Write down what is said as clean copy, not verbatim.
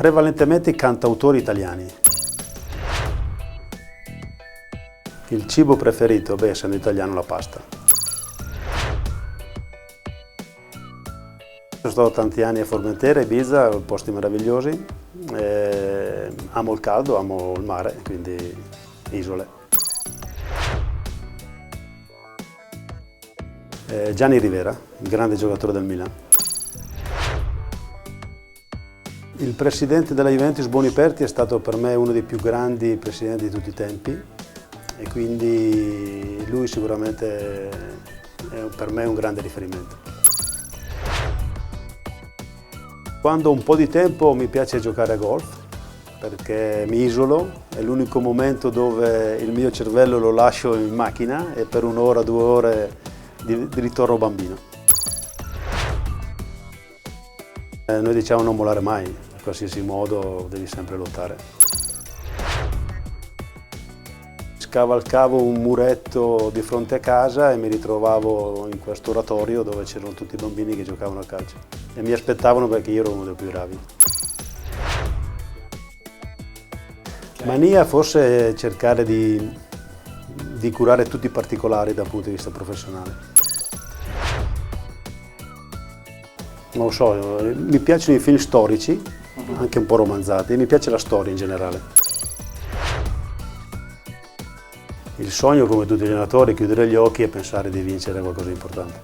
Prevalentemente i cantautori italiani. Il cibo preferito? Beh, essendo italiano, la pasta. Sono stato tanti anni a Formentera, Ibiza, posti meravigliosi. Amo il caldo, amo il mare, quindi isole. Gianni Rivera, il grande giocatore del Milan. Il presidente della Juventus, Boniperti, è stato per me uno dei più grandi presidenti di tutti i tempi e quindi lui sicuramente è per me un grande riferimento. Quando ho un po' di tempo mi piace giocare a golf perché mi isolo, è l'unico momento dove il mio cervello lo lascio in macchina e per un'ora, 2 ore di ritorno bambino. Noi diciamo non mollare mai, in qualsiasi modo devi sempre lottare. Scavalcavo un muretto di fronte a casa e mi ritrovavo in questo oratorio dove c'erano tutti i bambini che giocavano a calcio e mi aspettavano perché io ero uno dei più bravi. Mania forse cercare di curare tutti i particolari dal punto di vista professionale. Non lo so, mi piacciono i film storici, anche un po' romanzati, e mi piace la storia in generale. Il sogno, come tutti gli allenatori, è chiudere gli occhi e pensare di vincere qualcosa di importante.